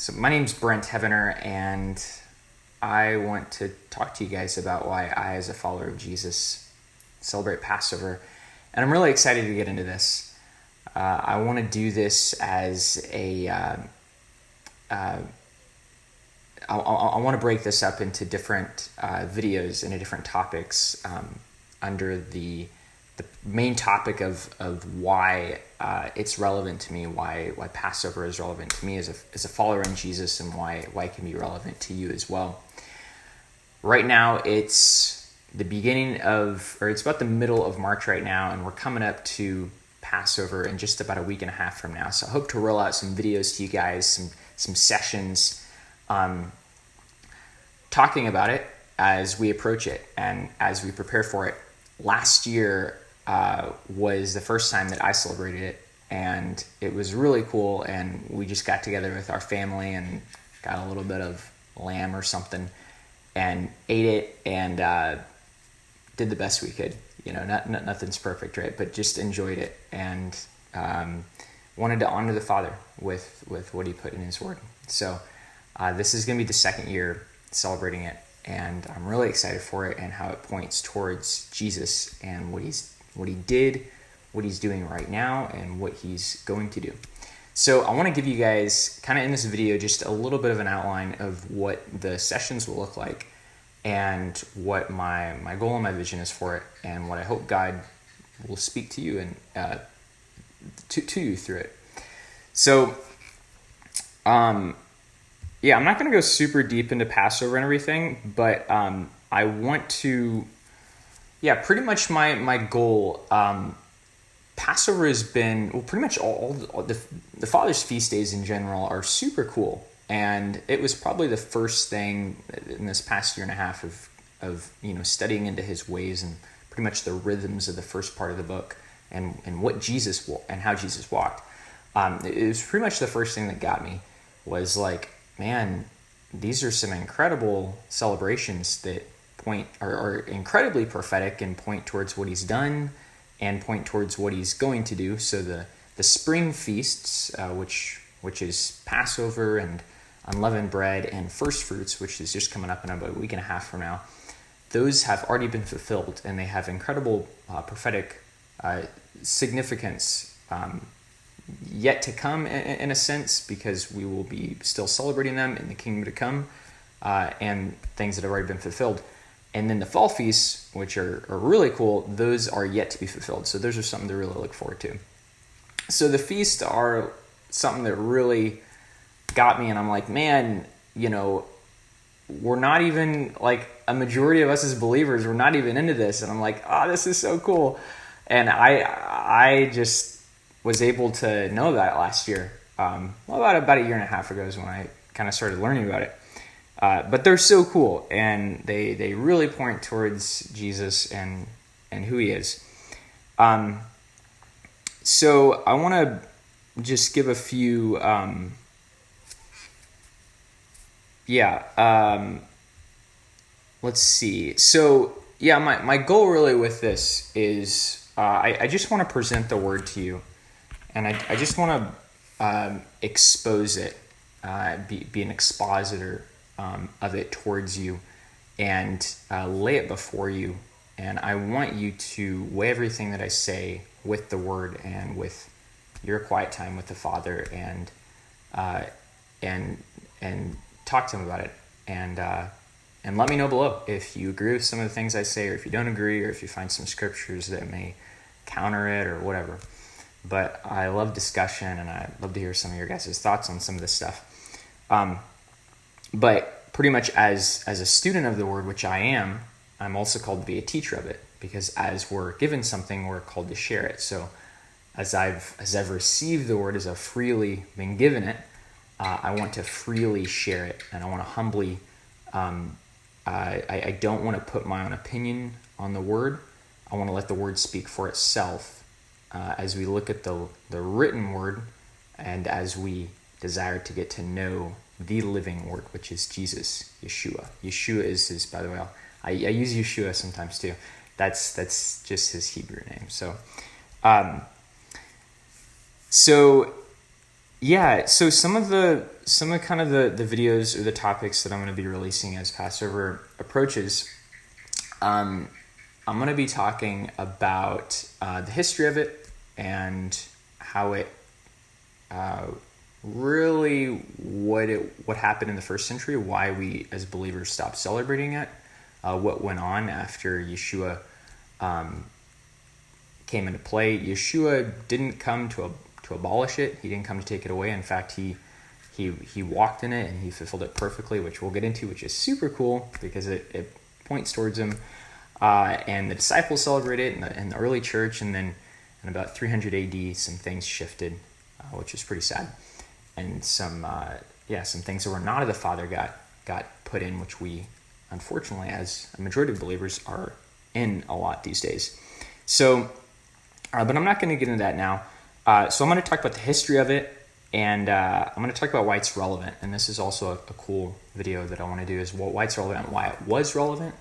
So my name's Brent Heavener, and I want to talk to you guys about why I, as a follower of Jesus, celebrate Passover. And I'm really excited to get into this. I want to do this as I want to break this up into different videos, into different topics under the main topic of why it's relevant to me, why Passover is relevant to me as a follower in Jesus, and why it can be relevant to you as well. Right now, it's it's about the middle of March right now, and we're coming up to Passover in just about a week and a half from now. So I hope to roll out some videos to you guys, some sessions, talking about it as we approach it and as we prepare for it. Last year was the first time that I celebrated it, and it was really cool, and we just got together with our family and got a little bit of lamb or something and ate it and did the best we could. You know, nothing's perfect, right? But just enjoyed it and wanted to honor the Father with what he put in his word. So this is going to be the second year celebrating it, and I'm really excited for it and how it points towards Jesus and what he did, what he's doing right now, and what he's going to do. So I want to give you guys, kind of in this video, just a little bit of an outline of what the sessions will look like and what my goal and my vision is for it, and what I hope God will speak to you and to you through it. So yeah, I'm not going to go super deep into Passover and everything, but I want to, pretty much my goal. Passover has been, pretty much all the Father's feast days in general are super cool. And it was probably the first thing in this past year and a half of studying into his ways and pretty much the rhythms of the first part of the book and what Jesus and how Jesus walked. It was pretty much the first thing that got me was like, man, these are some incredible celebrations that are incredibly prophetic and point towards what he's done and point towards what he's going to do. So the spring feasts, which is Passover and unleavened bread and first fruits, which is just coming up in about a week and a half from now, those have already been fulfilled, and they have incredible prophetic significance yet to come in a sense, because we will be still celebrating them in the kingdom to come, and things that have already been fulfilled. And then the fall feasts, which are really cool, those are yet to be fulfilled. So those are something to really look forward to. So the feasts are something that really got me, and I'm like, man, we're not even, like, a majority of us as believers, we're not even into this. And I'm like, this is so cool. And I just was able to know that last year. About a year and a half ago is when I kind of started learning about it. But they're so cool, and they really point towards Jesus and who he is. So I want to just give a few, let's see. So my goal really with this is I just want to present the word to you, and I just want to expose it, be an expositor of it towards you, and lay it before you. And I want you to weigh everything that I say with the word and with your quiet time with the Father, and talk to him about it, and let me know below if you agree with some of the things I say, or if you don't agree, or if you find some scriptures that may counter it or whatever. But I love discussion, and I love to hear some of your guys' thoughts on some of this stuff. But pretty much as a student of the word, which I am, I'm also called to be a teacher of it, because as we're given something, we're called to share it. So as I've received the word, as I've freely been given it, I want to freely share it, and I want to humbly, I don't want to put my own opinion on the word. I want to let the word speak for itself as we look at the written word, and as we desire to get to know the living word, which is Jesus, Yeshua. Yeshua is his, by the way, I use Yeshua sometimes too. That's just his Hebrew name. So Yeah, so some of kind of the videos or the topics that I'm going to be releasing as Passover approaches, I'm going to be talking about the history of it and how it really what happened in the first century, why we as believers stopped celebrating it, what went on after Yeshua came into play. Yeshua didn't come to abolish it. He didn't come to take it away. In fact, he walked in it and he fulfilled it perfectly, which we'll get into, which is super cool because it points towards him. And the disciples celebrated it in the early church, and then in about 300 AD, some things shifted, which is pretty sad. And some things that were not of the Father got put in, which we, unfortunately, as a majority of believers, are in a lot these days. So, but I'm not going to get into that now. So I'm going to talk about the history of it, and I'm going to talk about why it's relevant. And this is also a cool video that I want to do, is why it's relevant and why it was relevant.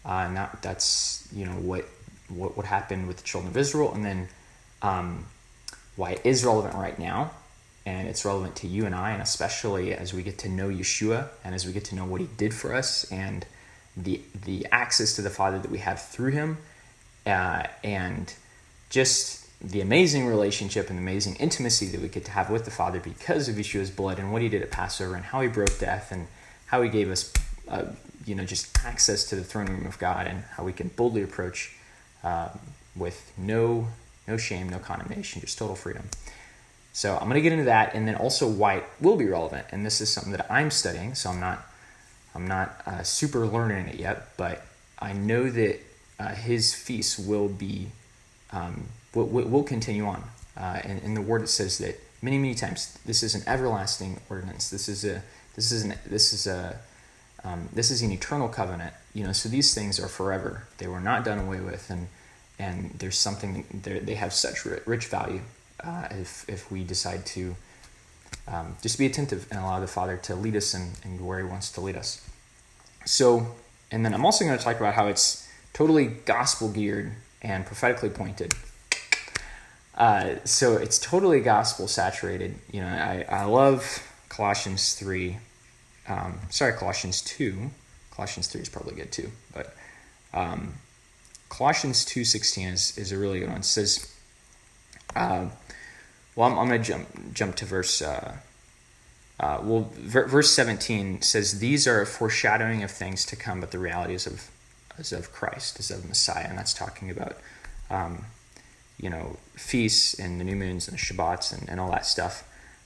And that's what happened with the children of Israel, and then why it is relevant right now. And it's relevant to you and I, and especially as we get to know Yeshua and as we get to know what he did for us and the access to the Father that we have through him, and just the amazing relationship and amazing intimacy that we get to have with the Father because of Yeshua's blood and what he did at Passover and how he broke death and how he gave us just access to the throne room of God, and how we can boldly approach with no shame, no condemnation, just total freedom. So I'm going to get into that, and then also why it will be relevant. And this is something that I'm studying, so I'm not super learned in it yet, but I know that his feasts will be will continue on. And in the Word it says that many times, this is an everlasting ordinance. This is an eternal covenant. So these things are forever. They were not done away with, and there's something they have such rich value. If we decide to just be attentive and allow the Father to lead us and where he wants to lead us. So, and then I'm also going to talk about how it's totally gospel geared and prophetically pointed. So it's totally gospel saturated. I love Colossians 3. Colossians 2. Colossians 3 is probably good too, but Colossians 2:16 is a really good one. It says, I'm going to jump to verse. Verse 17 says, "These are a foreshadowing of things to come, but the reality is of Christ, is of Messiah," and that's talking about feasts and the new moons and the Shabbats and all that stuff.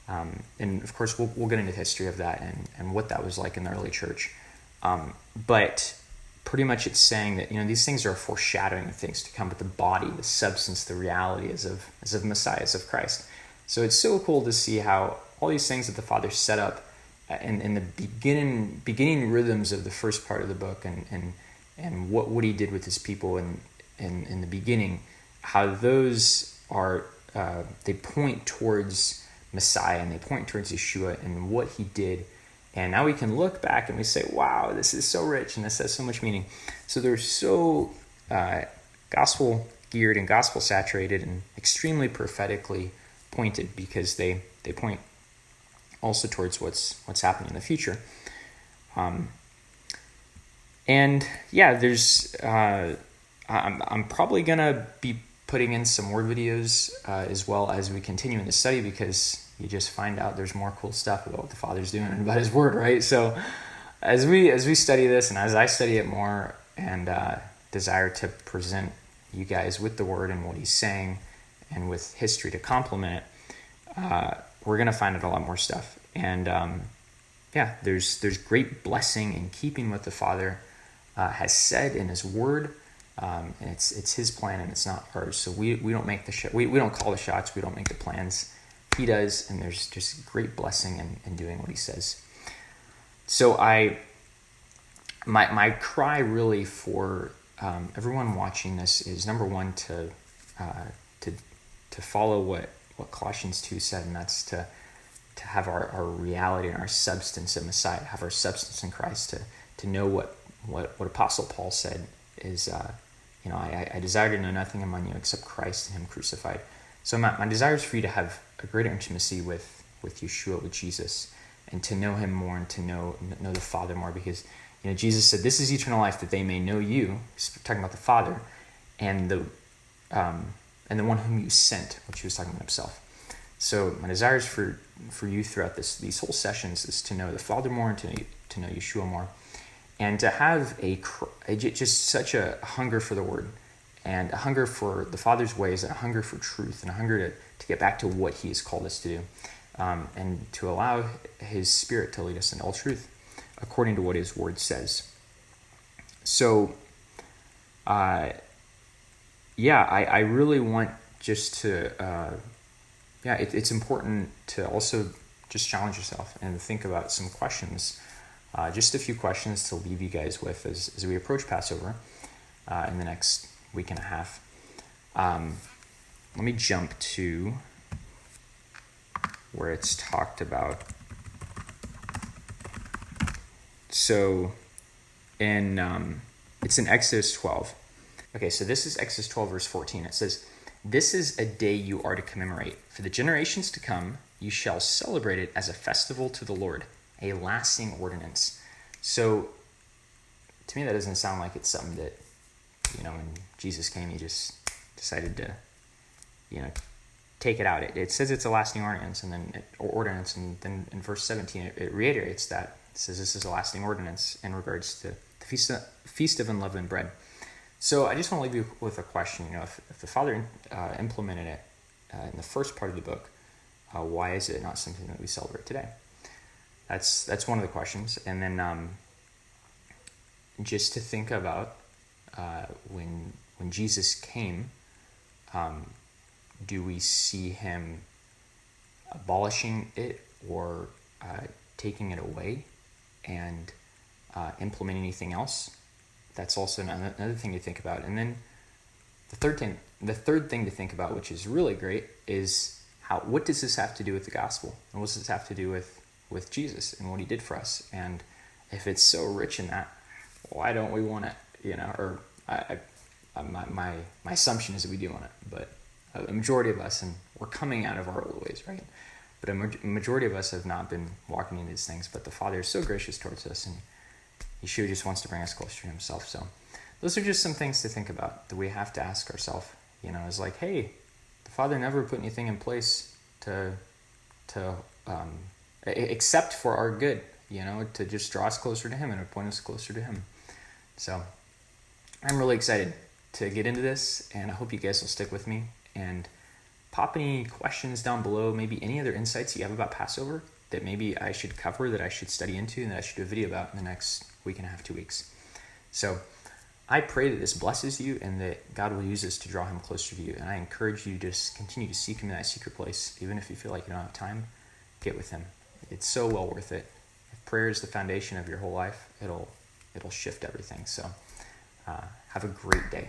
And of course, we'll get into the history of that and what that was like in the early church. But pretty much it's saying that these things are a foreshadowing of things to come, but the body, the substance, the reality is of Messiah, is of Christ. So it's so cool to see how all these things that the Father set up in the beginning rhythms of the first part of the book, and what he did with his people in the beginning, how those are they point towards Messiah and they point towards Yeshua and what he did. And now we can look back and we say, wow, this is so rich and this has so much meaning. So they're so gospel geared and gospel saturated and extremely prophetically pointed, because they point also towards what's happening in the future. And yeah, there's I'm probably gonna be putting in some more videos as well as we continue in the study, because you just find out there's more cool stuff about what the Father's doing and about his word, right? So as we study this, and as I study it more and desire to present you guys with the word and what he's saying and with history to complement it, we're going to find out a lot more stuff. And there's great blessing in keeping what the Father has said in his word. And it's his plan and it's not ours. So we don't make we don't call the shots. We don't make the plans. He does, and there's just great blessing in doing what he says. So my cry really for everyone watching this is, number one, to follow what Colossians 2 said, and that's to have our reality and our substance in Messiah, have our substance in Christ, to know what Apostle Paul said is, I desire to know nothing among you except Christ and him crucified. So my desire is for you to have a greater intimacy with with Yeshua, with Jesus, and to know him more and to know the Father more, because Jesus said, "This is eternal life, that they may know you," he's talking about the Father, and the one whom you sent, which he was talking about himself. So my desires for you throughout these whole sessions is to know the Father more and to know Yeshua more, and to have just such a hunger for the Word, and a hunger for the Father's ways, and a hunger for truth, and a hunger to get back to what he has called us to do, and to allow his Spirit to lead us in all truth, according to what his Word says. So, I really want just to, it's important to also just challenge yourself and think about some questions, just a few questions to leave you guys with as we approach Passover in the next week and a half. Let me jump to where it's talked about. So it's in Exodus 12. Okay, so this is Exodus 12, verse 14. It says, "This is a day you are to commemorate. For the generations to come, you shall celebrate it as a festival to the Lord, a lasting ordinance." So to me, that doesn't sound like it's something that, when Jesus came, he just decided to, take it out. It says it's a lasting ordinance, and then in verse 17, it reiterates that. It says this is a lasting ordinance in regards to the Feast of Unleavened Bread. So I just want to leave you with a question. If the Father implemented it in the first part of the book, why is it not something that we celebrate today? That's one of the questions. And then just to think about when Jesus came, do we see him abolishing it or taking it away and implementing anything else? That's also another thing to think about. And then the third thing to think about, which is really great, is what does this have to do with the gospel? And what does this have to do with Jesus and what he did for us? And if it's so rich in that, why don't we want it? Or my assumption is that we do want it, but a majority of us, and we're coming out of our old ways, right? But a majority of us have not been walking into these things, but the Father is so gracious towards us, and Yeshua just wants to bring us closer to himself. So those are just some things to think about that we have to ask ourselves. It's like, hey, the Father never put anything in place to except for our good, to just draw us closer to him and point us closer to him. So I'm really excited to get into this, and I hope you guys will stick with me and pop any questions down below, maybe any other insights you have about Passover that maybe I should cover, that I should study into, and that I should do a video about in the next week and a half, 2 weeks. So I pray that this blesses you and that God will use this to draw him closer to you. And I encourage you to just continue to seek him in that secret place. Even if you feel like you don't have time, get with him. It's so well worth it. If prayer is the foundation of your whole life, it'll shift everything. So have a great day.